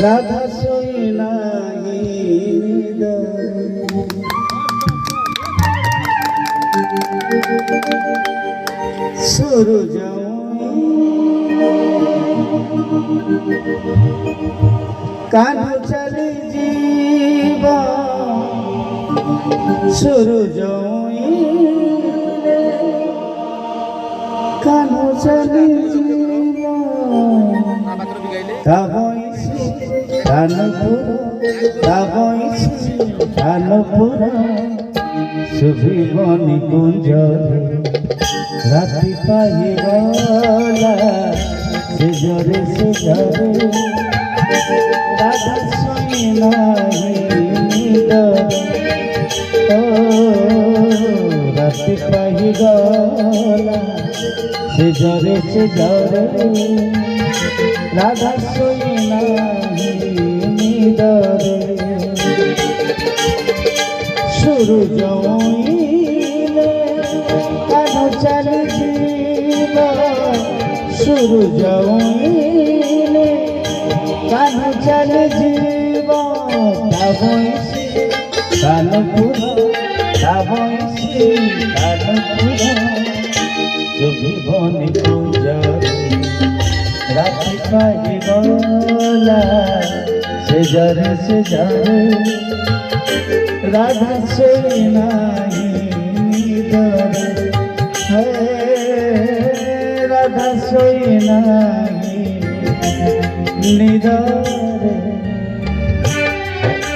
রাধা সইনাই সূরজ কান চলি জীব সূরজ কান চলি জীব তাবইছি কানপুর শুভিবনি কুঞ্জরে রাতি পাই গলা সে জরে রাধা শুনিলাই ও রাতি পাই গলা সে জরে রাধা শুনিলাই নিদরে সূরজ উইলে কান চলি জীব সূরজ উইলে কান চলি জীব তাবইছি কানপুর শুভিবনি কুঞ্জরে রাতি পাই গলা সে জরে রাধা সইনাই নিদরে রাধা সইনাই নিদরে।